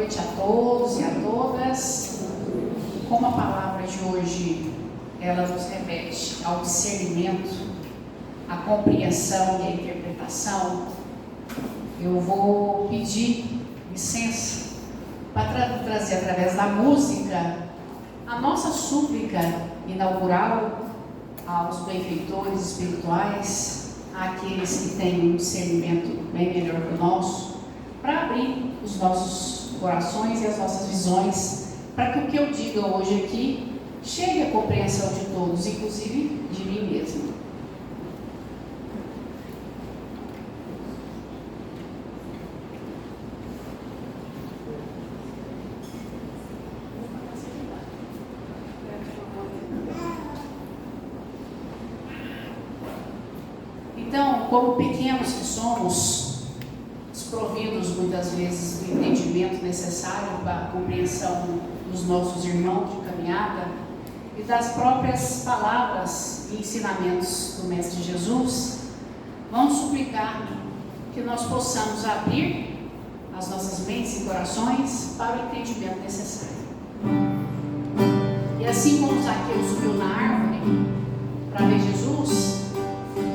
noite a todos e a todas. Como a palavra de hoje, ela nos remete ao discernimento, à compreensão e à interpretação, eu vou pedir licença para trazer através da música a nossa súplica inaugural aos benfeitores espirituais, àqueles que têm um discernimento bem melhor que o nosso, para abrir os nossos corações e as nossas visões, para que o que eu diga hoje aqui chegue à compreensão de todos, inclusive de mim mesmo. Então, como pequenos que somos, desprovidos muitas vezes do entendimento necessário para a compreensão dos nossos irmãos de caminhada e das próprias palavras e ensinamentos do Mestre Jesus, vamos suplicar que nós possamos abrir as nossas mentes e corações para o entendimento necessário. E assim como Zaqueu subiu na árvore para ver Jesus,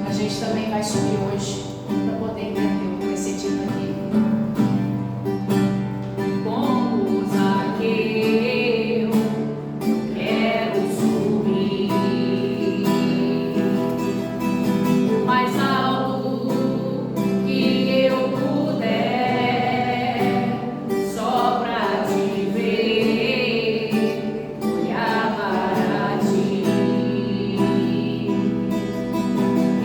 a gente também vai subir hoje para poder entender o que vai ser dito aqui. Como Zaqueu, quero subir o mais alto que eu puder, só para te ver, olhar para ti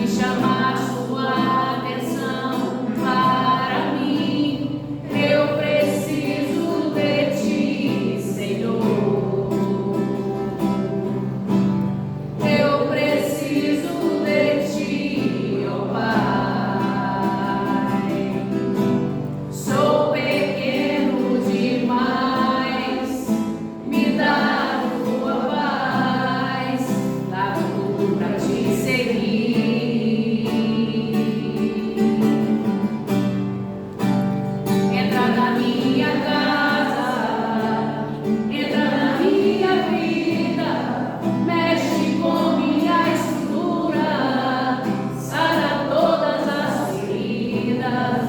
e chamar sua atenção para mim. Eu preciso de ti, Senhor. Eu preciso de ti, ó Pai. Sou pequeno demais, me dá a tua paz, dá tudo pra te seguir. Entra na minha casa, entra na minha vida, mexe com minha estrutura, sara todas as feridas,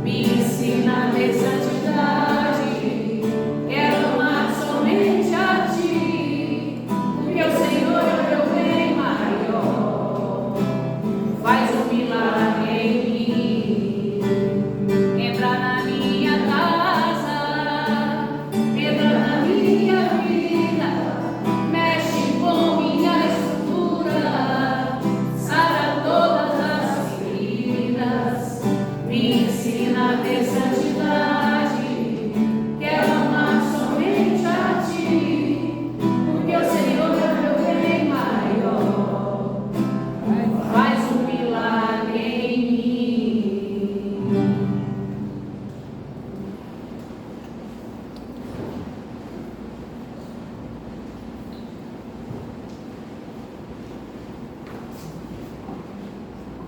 me ensina a ter santidade. Quero amar somente a ti, porque o Senhor é o meu bem maior. Faz um milagre em mim. Entra na minha casa, entra na minha vida, mexe com minha estrutura, sara todas as feridas, me ensina a ter santidade. Quero amar somente a ti, porque o Senhor é o meu bem maior. Faz um milagre em mim.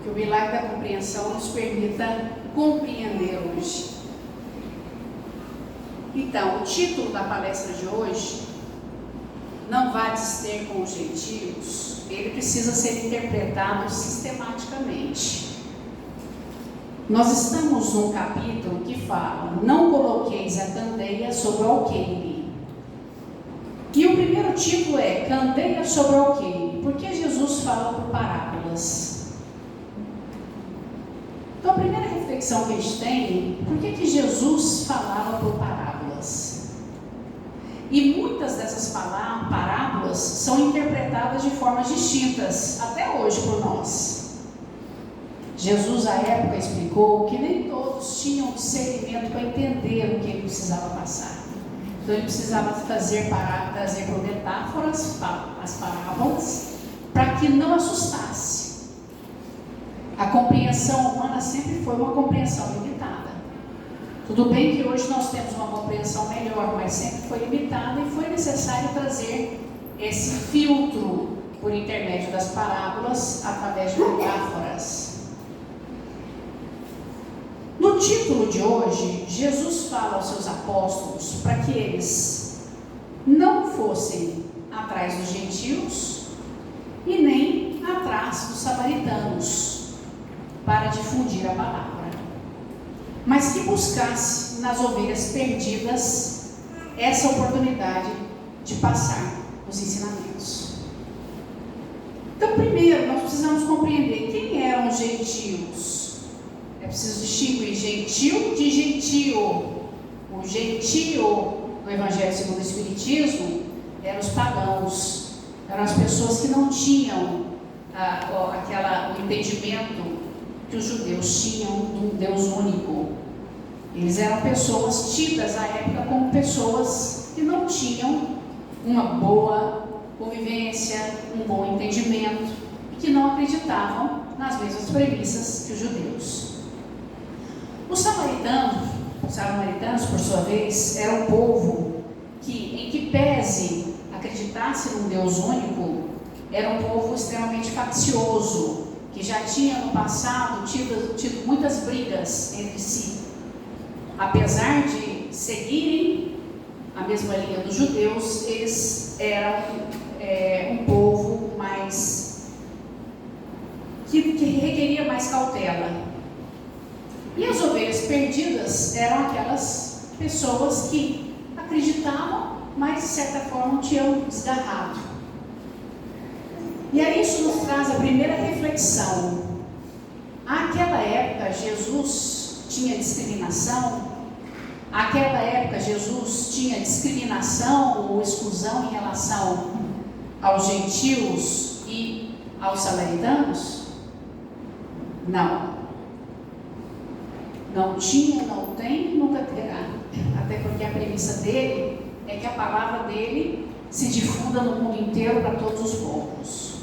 Que o milagre da compreensão nos permita compreender hoje. Então, o título da palestra de hoje, Não Vades ter com os gentios, ele precisa ser interpretado sistematicamente. Nós estamos num capítulo que fala: não coloqueis a candeia sobre o alqueire. E o primeiro título é Candeia sobre o alqueire, porque Jesus fala por parábolas. Então, a primeira reflexão que a gente tem: por que Jesus falava por parábolas? E muitas dessas parábolas são interpretadas de formas distintas, até hoje por nós. Jesus, à época, explicou que nem todos tinham discernimento para entender o que ele precisava passar. Então, ele precisava trazer por metáforas as parábolas, para que não assustasse. A compreensão humana sempre foi uma compreensão limitada. Tudo bem que hoje nós temos uma compreensão melhor, mas sempre foi limitada e foi necessário trazer esse filtro por intermédio das parábolas, através de metáforas. No No título de hoje, Jesus fala aos seus apóstolos para que eles não fossem atrás dos gentios e nem atrás dos samaritanos para difundir a palavra, mas que buscasse nas ovelhas perdidas essa oportunidade de passar os ensinamentos. Então, primeiro, nós precisamos compreender quem eram os gentios. É preciso distinguir gentil de gentio. O gentio no Evangelho segundo o Espiritismo eram os pagãos, eram as pessoas que não tinham o entendimento que os judeus tinham de um Deus único. Eles eram pessoas tidas à época como pessoas que não tinham uma boa convivência, um bom entendimento, e que não acreditavam nas mesmas premissas que os judeus. Os samaritanos, por sua vez, eram um povo que, em que pese acreditasse num Deus único, era um povo extremamente faccioso, que já tinha no passado tido muitas brigas entre si. Apesar de seguirem a mesma linha dos judeus, eles eram um povo mais que requeria mais cautela. E as ovelhas perdidas eram aquelas pessoas que acreditavam, mas de certa forma tinham desgarrado. E aí isso nos traz a primeira reflexão. Naquela época Jesus tinha discriminação? Naquela época Jesus tinha discriminação ou exclusão em relação aos gentios e aos samaritanos? Não. Não tinha, não tem, nunca terá. Até porque a premissa dele é que a palavra dele se difunda no mundo inteiro para todos os povos.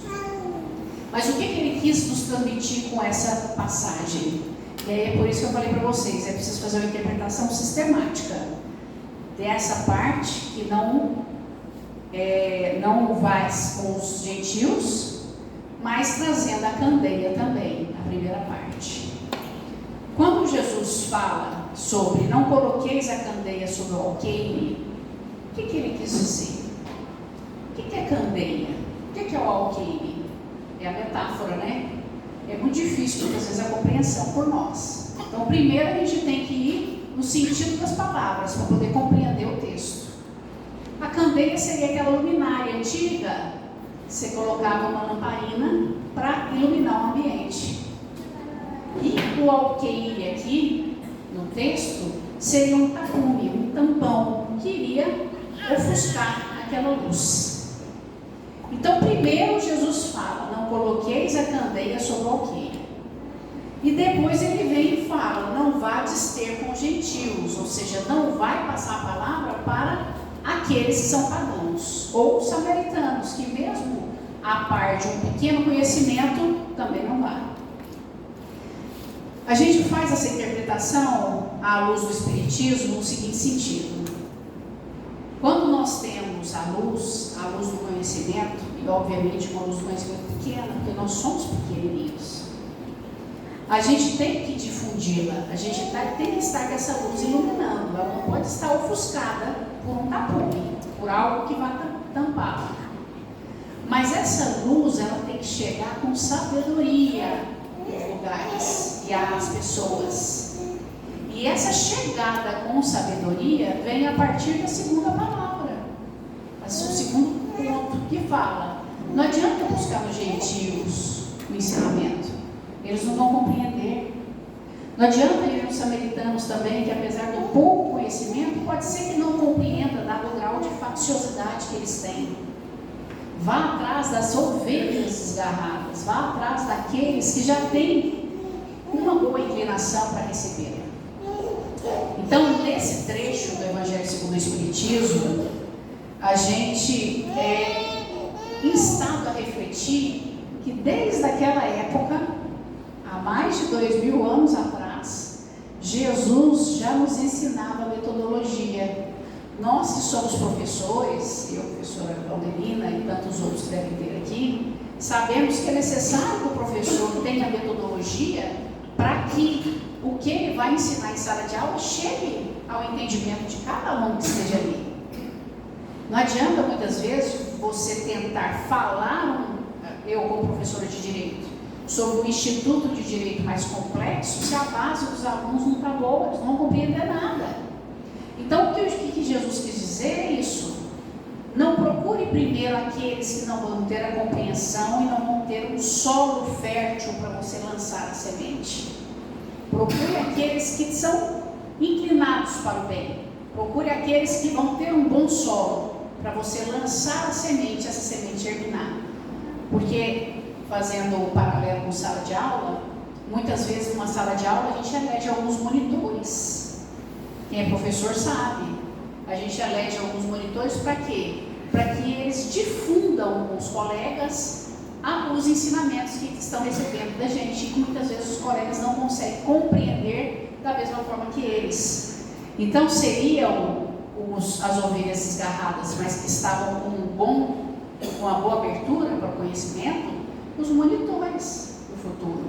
Mas o que ele quis nos transmitir com essa passagem? E aí é por isso que eu falei para vocês, é preciso fazer uma interpretação sistemática dessa parte que não vai com os gentios, mas trazendo a candeia também, a primeira parte. Quando Jesus fala sobre não coloqueis a candeia sobre o alqueire, o que ele quis dizer? O que é candeia? O que é o alqueire? É a metáfora, né? É muito difícil muitas vezes a compreensão por nós. Então, primeiro a gente tem que ir no sentido das palavras para poder compreender o texto. A candeia seria aquela luminária antiga, você colocava uma lamparina para iluminar o ambiente. E o alqueire aqui, no texto, seria um tapume, um tampão, que iria ofuscar aquela luz. Então, primeiro Jesus fala, não coloqueis a candeia sobre o alqueire. E depois ele vem e fala, não vades ter com os gentios, ou seja, não vai passar a palavra para aqueles que são pagãos, ou samaritanos, que mesmo a par de um pequeno conhecimento, também não vai. A gente faz essa interpretação à luz do Espiritismo no seguinte sentido. Quando nós temos a luz do conhecimento, e obviamente uma luz do conhecimento pequena, porque nós somos pequenininhos, a gente tem que difundi-la, a gente tem que estar com essa luz iluminando, ela não pode estar ofuscada por um tapume, por algo que vai tampar. Mas essa luz, ela tem que chegar com sabedoria nos lugares e às pessoas. E essa chegada com sabedoria vem a partir da segunda palavra, o segundo ponto que fala. Não adianta buscar nos gentios o ensinamento, eles não vão compreender. Não adianta ir nos samaritanos também, que apesar do pouco conhecimento, pode ser que não compreenda, dado o grau de facciosidade que eles têm. Vá atrás das ovelhas desgarradas, vá atrás daqueles que já têm uma boa inclinação para recebê-la. Então, nesse trecho do Evangelho segundo o Espiritismo, a gente é instado a refletir que desde aquela época, há mais de 2000 anos atrás, Jesus já nos ensinava a metodologia. Nós que somos professores, eu, professora Claudelina e tantos outros que devem ter aqui, sabemos que é necessário que o professor tenha metodologia para que o que ele vai ensinar em sala de aula chegue ao entendimento de cada aluno que esteja ali. Não adianta muitas vezes você tentar falar, eu como professora de direito, sobre o Instituto de Direito mais complexo, se a base dos alunos não está boa, eles não vão compreender nada. Então, o que Jesus quis dizer é isso. Não procure primeiro aqueles que não vão ter a compreensão e não vão ter um solo fértil para você lançar a semente. Procure aqueles que são inclinados para o bem. Procure aqueles que vão ter um bom solo para você lançar a semente, essa semente germinar. Porque, fazendo o paralelo com sala de aula, muitas vezes numa sala de aula a gente elege alguns monitores. Quem é professor sabe. A gente elege alguns monitores para quê? Para que eles difundam com os colegas os ensinamentos que estão recebendo da gente, que muitas vezes os colegas não conseguem compreender da mesma forma que eles. Então seriam as ovelhas desgarradas, mas que estavam com uma boa abertura para o conhecimento, os monitores do futuro.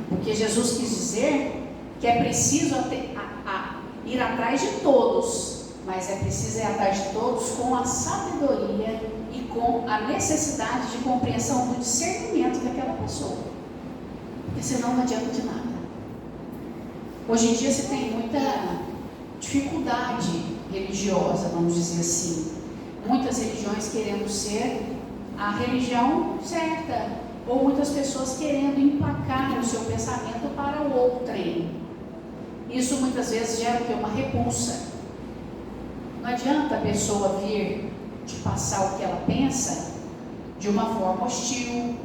Porque Jesus quis dizer que é preciso ir atrás de todos, mas é preciso ir atrás de todos com a sabedoria e com a necessidade de compreensão do discernimento daquela pessoa. Porque senão não adianta de nada. Hoje em dia se tem muita dificuldade religiosa, vamos dizer assim. Muitas religiões querendo ser a religião certa, ou muitas pessoas querendo emplacar o seu pensamento para o outrem. Isso muitas vezes gera o quê? Uma repulsa. Não adianta a pessoa vir te passar o que ela pensa de uma forma hostil,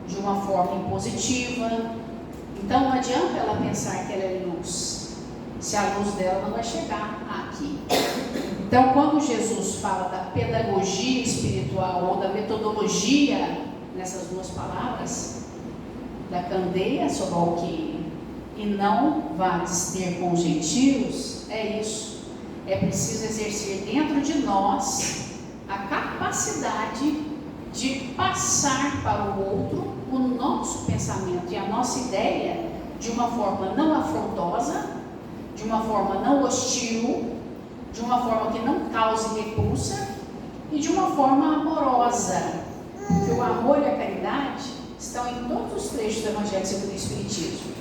de uma forma impositiva. Então não adianta ela pensar que ela é luz, se a luz dela não vai chegar aqui. Então, quando Jesus fala da pedagogia espiritual ou da metodologia, nessas duas palavras, da candeia sobre o alqueire e não vades ter com os gentios, é isso. É preciso exercer dentro de nós a capacidade de passar para o outro o nosso pensamento e a nossa ideia de uma forma não afrontosa, de uma forma não hostil, de uma forma que não cause repulsa e de uma forma amorosa. Porque o amor e a caridade estão em todos os trechos do Evangelho segundo o Espiritismo.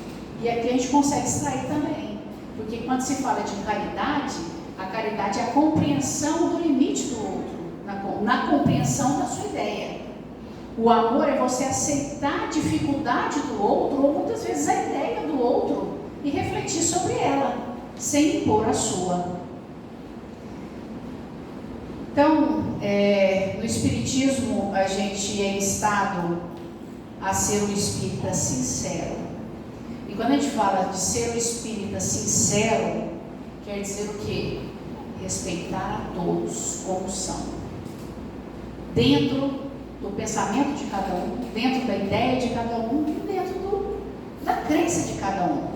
E aqui a gente consegue extrair também. Porque quando se fala de caridade, a caridade é a compreensão do limite do outro, na compreensão da sua ideia. O amor é você aceitar a dificuldade do outro, ou muitas vezes a ideia do outro, e refletir sobre ela, sem impor a sua. Então, no Espiritismo, a gente é instado a ser um espírita sincero. E quando a gente fala de ser um espírita sincero, quer dizer o quê? Respeitar a todos como são. Dentro do pensamento de cada um, dentro da ideia de cada um e dentro da crença de cada um.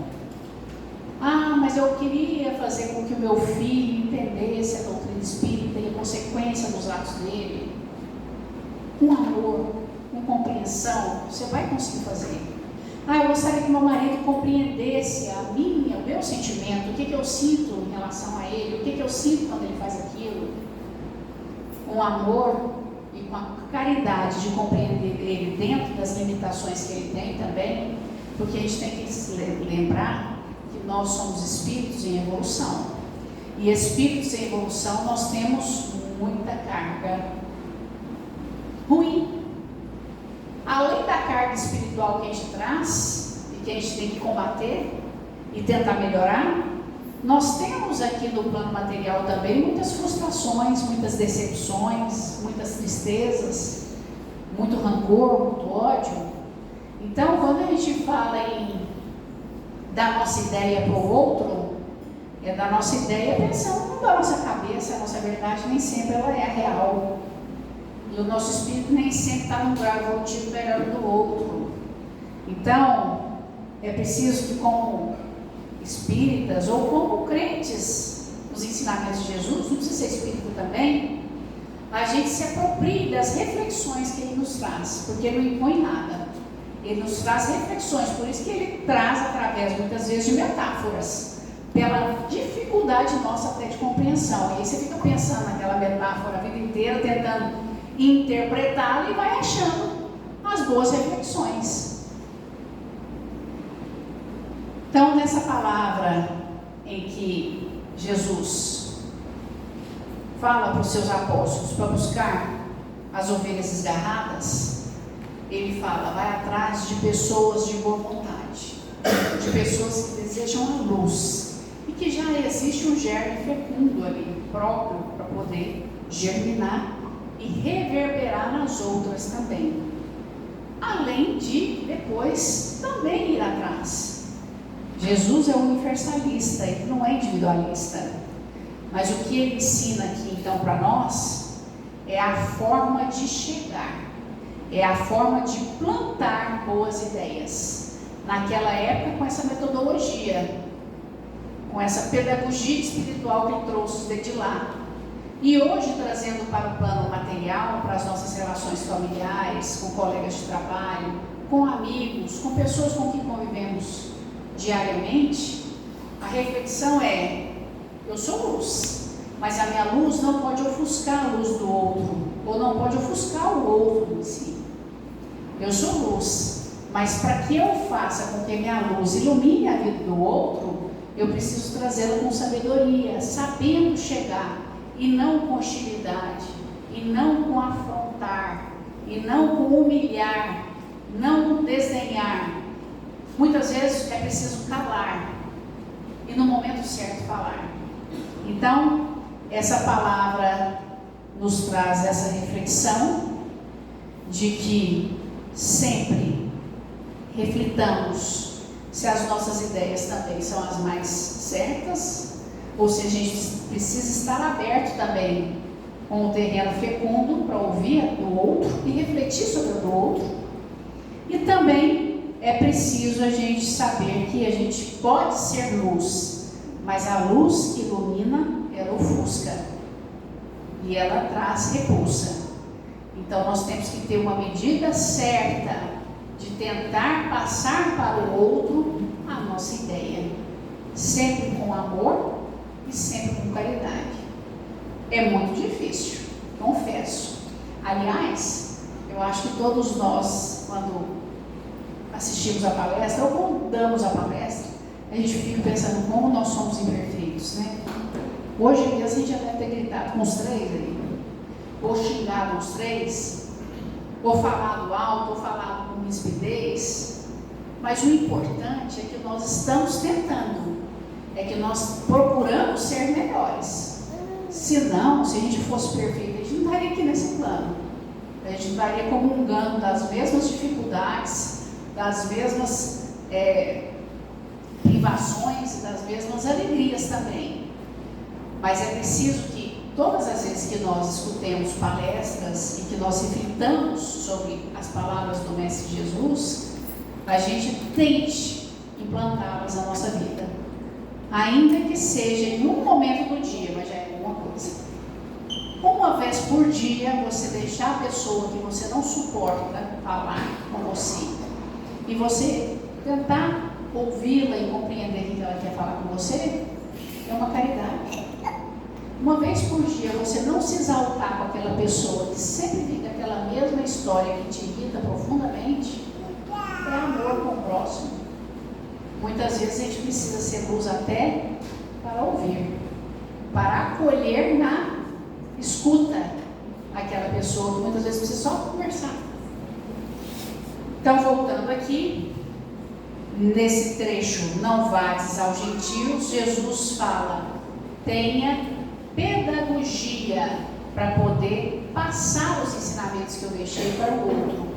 Ah, mas eu queria fazer com que o meu filho entendesse a doutrina espírita e a consequência dos atos dele. Com amor, com compreensão, você vai conseguir fazer. Ah, eu gostaria que meu marido compreendesse o meu sentimento, o que eu sinto em relação a ele, o que eu sinto quando ele faz aquilo. Com amor e com a caridade de compreender ele dentro das limitações que ele tem também, porque a gente tem que lembrar que nós somos espíritos em evolução. E espíritos em evolução nós temos muita carga ruim. Além da carga espiritual que a gente traz e que a gente tem que combater e tentar melhorar, nós temos aqui no plano material também muitas frustrações, muitas decepções, muitas tristezas, muito rancor, muito ódio. Então, quando a gente fala em dar nossa ideia para o outro, é da nossa ideia pensando da nossa cabeça, a nossa verdade nem sempre ela é real. E o nosso espírito nem sempre está num grau evolutivo melhor do outro. Então, é preciso que como espíritas ou como crentes nos ensinamentos de Jesus, não precisa ser espírita também, a gente se aproprie das reflexões que ele nos traz, porque ele não impõe nada. Ele nos traz reflexões, por isso que ele traz através, muitas vezes, de metáforas, pela dificuldade nossa até de compreensão. E aí você fica pensando naquela metáfora a vida inteira, tentando interpretá-la e vai achando as boas reflexões. Então, nessa palavra em que Jesus fala para os seus apóstolos para buscar as ovelhas desgarradas, ele fala, vai atrás de pessoas de boa vontade, de pessoas que desejam a luz e que já existe um germe fecundo ali, próprio para poder germinar e reverberar nas outras também. Além de depois também ir atrás. Jesus é universalista, ele não é individualista. Mas o que ele ensina aqui então para nós é a forma de chegar. É a forma de plantar boas ideias. Naquela época, com essa metodologia, com essa pedagogia espiritual que ele trouxe de lá. E hoje, trazendo para o plano material, para as nossas relações familiares, com colegas de trabalho, com amigos, com pessoas com quem convivemos diariamente, a reflexão é: eu sou luz, mas a minha luz não pode ofuscar a luz do outro, ou não pode ofuscar o outro em si. Eu sou luz, mas para que eu faça com que minha luz ilumine a vida do outro, eu preciso trazê-la com sabedoria, sabendo chegar, e não com hostilidade, e não com afrontar, e não com humilhar, não com desdenhar. Muitas vezes é preciso calar, e no momento certo falar. Então, essa palavra nos traz essa reflexão de que sempre reflitamos se as nossas ideias também são as mais certas, ou se a gente precisa estar aberto também com o terreno fecundo para ouvir do outro e refletir sobre o do outro. E também é preciso a gente saber que a gente pode ser luz, mas a luz que ilumina, ela ofusca e ela traz repulsa. Então nós temos que ter uma medida certa de tentar passar para o outro a nossa ideia, sempre com amor e sempre com caridade. É muito difícil, confesso. Aliás, eu acho que todos nós, quando assistimos a palestra ou quando damos a palestra, a gente fica pensando como nós somos imperfeitos, né? Hoje em dia a gente já deve ter gritado com os três aí, ou xingado os três, ou falado alto, ou falado com rispidez. Mas o importante é que nós estamos tentando, é que nós procuramos ser melhores. Se não, se a gente fosse perfeito, a gente não estaria aqui nesse plano. A gente estaria comungando das mesmas dificuldades, das mesmas privações e das mesmas alegrias também. Mas é preciso que todas as vezes que nós escutemos palestras e que nós reflitamos sobre as palavras do Mestre Jesus, a gente tente implantá-las na nossa vida. Ainda que seja em um momento do dia, mas já é alguma coisa. Uma vez por dia, você deixar a pessoa que você não suporta falar com você e você tentar ouvi-la e compreender o que ela quer falar com você, é uma caridade. Uma vez por dia, você não se exaltar com aquela pessoa que sempre fica aquela mesma história que te irrita profundamente, é amor com o próximo. Muitas vezes a gente precisa ser luz até para ouvir, para acolher na escuta aquela pessoa que muitas vezes precisa só conversar. Então, voltando aqui, nesse trecho, não vades aos gentios, Jesus fala, tenha pedagogia para poder passar os ensinamentos que eu deixei para o outro.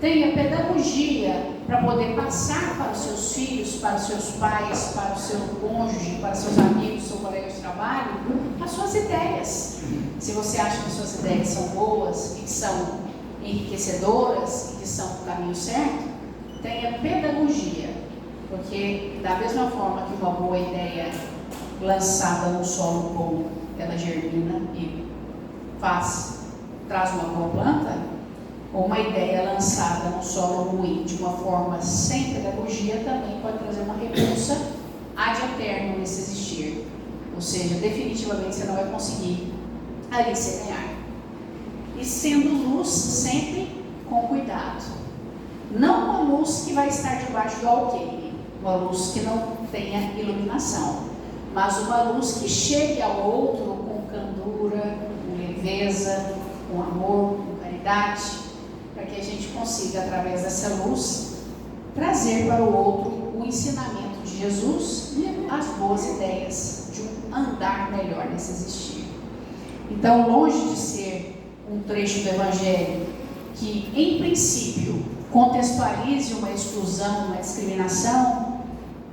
Tenha pedagogia para poder passar para os seus filhos, para os seus pais, para o seu cônjuge, para os seus amigos, seu colega de trabalho, as suas ideias. Se você acha que suas ideias são boas e que são enriquecedoras e que são o caminho certo, tenha pedagogia, porque da mesma forma que uma boa ideia lançada no solo bom, ela germina e traz uma boa planta, ou uma ideia lançada no solo ruim de uma forma sem pedagogia também pode trazer uma repulsa ad eterno nesse existir. Ou seja, definitivamente você não vai conseguir ali semear. E sendo luz sempre com cuidado. Não uma luz que vai estar debaixo do alqueire, uma luz que não tenha iluminação, mas uma luz que chegue ao outro com candura, com leveza, com amor, com caridade, para que a gente consiga, através dessa luz, trazer para o outro o ensinamento de Jesus e as boas ideias de um andar melhor nesse existir. Então, longe de ser um trecho do Evangelho que, em princípio, contextualize uma exclusão, uma discriminação,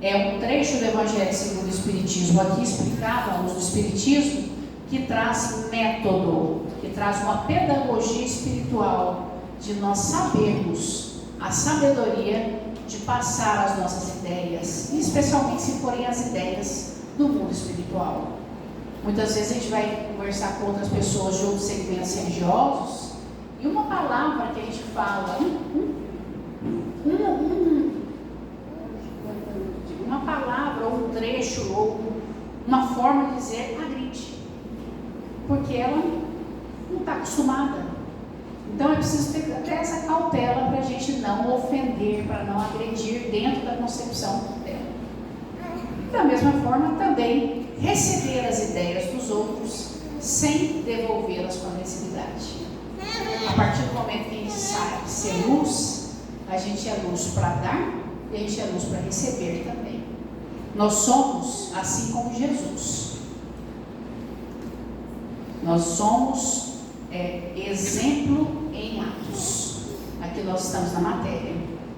é um trecho do Evangelho segundo o Espiritismo, aqui explicado à luz do Espiritismo, que traz método, que traz uma pedagogia espiritual de nós sabermos a sabedoria de passar as nossas ideias, especialmente se forem as ideias do mundo espiritual. Muitas vezes a gente vai conversar com outras pessoas de outros segmentos religiosos e uma palavra que a gente fala, uma palavra ou um trecho ou uma forma de dizer agride, porque ela não está acostumada. Então é preciso ter até essa cautela para a gente não ofender, para não agredir dentro da concepção dela. Da mesma forma, também receber as ideias dos outros sem devolvê-las com agressividade. A partir do momento que a gente sabe ser luz, a gente é luz para dar e a gente é luz para receber também. Nós somos assim como Jesus. Nós somos exemplo em atos. Aqui nós estamos na matéria.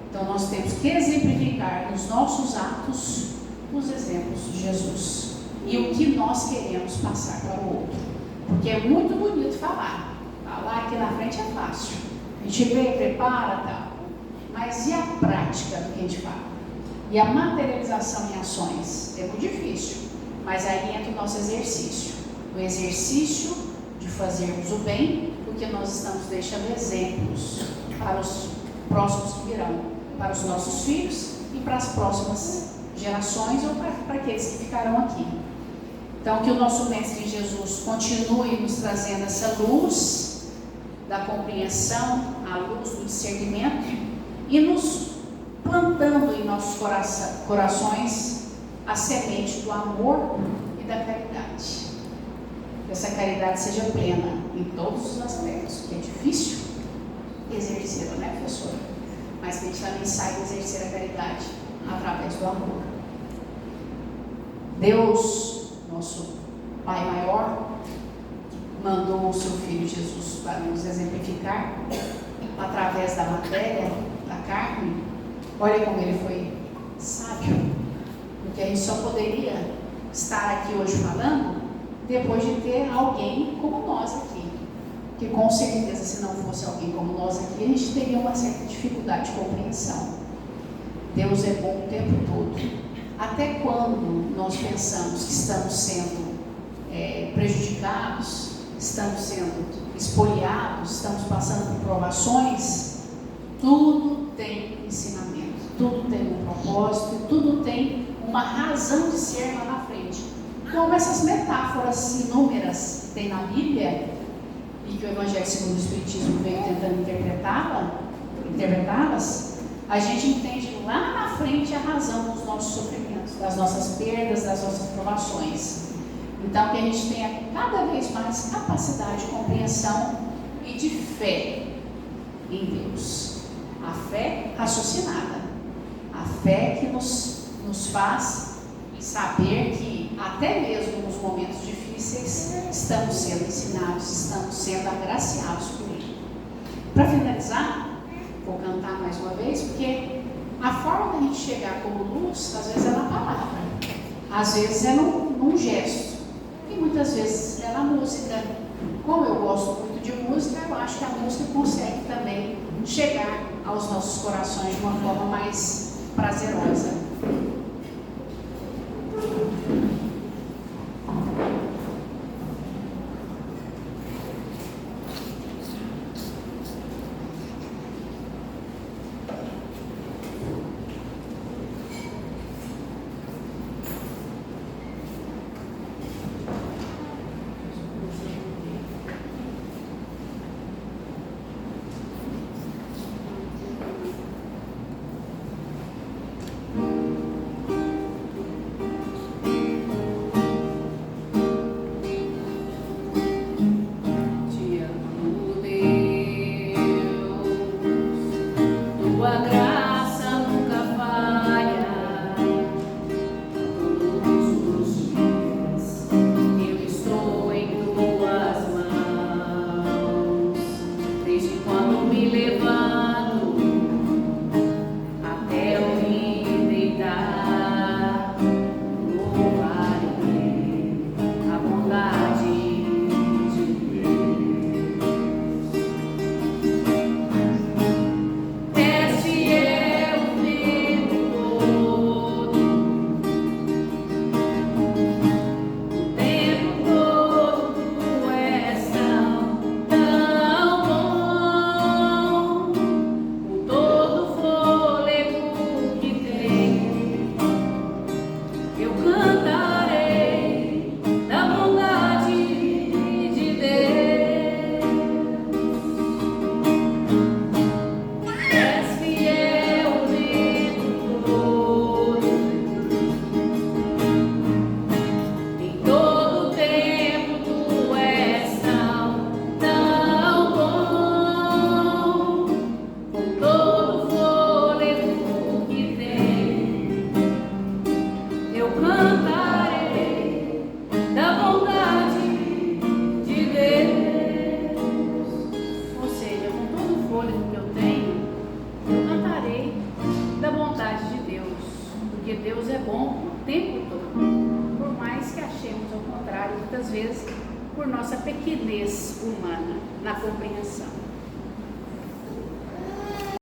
Então nós temos que exemplificar nos nossos atos os exemplos de Jesus e o que nós queremos passar para o outro. Porque é muito bonito falar. Falar aqui na frente é fácil. A gente vê, prepara, tal. Mas e a prática do que a gente fala? E a materialização em ações? É muito difícil. Mas aí entra o nosso exercício. O exercício de fazermos o bem, porque nós estamos deixando exemplos para os próximos que virão, para os nossos filhos e para as próximas gerações ou para aqueles que ficarão aqui. Então, que o nosso Mestre Jesus continue nos trazendo essa luz da compreensão, a luz do discernimento e nos plantando em nossos corações a semente do amor e da caridade. Que essa caridade seja plena em todos os aspectos, que é difícil exercer, né, professora? Mas que a gente também saiba exercer a caridade através do amor. Deus, nosso Pai maior, mandou o seu Filho Jesus para nos exemplificar através da matéria, da carne. Olha como ele foi sábio, porque a gente só poderia estar aqui hoje falando depois de ter alguém como nós aqui. Que com certeza, se não fosse alguém como nós aqui, a gente teria uma certa dificuldade de compreensão. Deus é bom o tempo todo. Até quando nós pensamos que estamos sendo prejudicados, estamos sendo espoliados, estamos passando por provações, tudo tem ensinamento, tudo tem um propósito, tudo tem uma razão de ser lá na frente. Como essas metáforas inúmeras tem na Bíblia, e que o Evangelho segundo o Espiritismo veio tentando interpretá-las, a gente entende lá na frente a razão dos nossos sofrimentos, das nossas perdas, das nossas provações. Então, que a gente tenha cada vez mais capacidade de compreensão e de fé em Deus. A fé raciocinada, a fé que nos faz saber que até mesmo nos momentos difíceis estamos sendo ensinados, estamos sendo agraciados por Ele. Para finalizar, vou cantar mais uma vez, porque a forma da gente chegar como luz, às vezes é na palavra, às vezes é num gesto, e muitas vezes é na música. Como eu gosto muito de música, eu acho que a música consegue também chegar aos nossos corações de uma forma mais prazerosa. eu cantarei da bondade de Deus. Ou seja, com todo o fôlego que eu tenho, eu cantarei da bondade de Deus, porque Deus é bom o tempo todo, por mais que achemos ao contrário, muitas vezes por nossa pequenez humana na compreensão.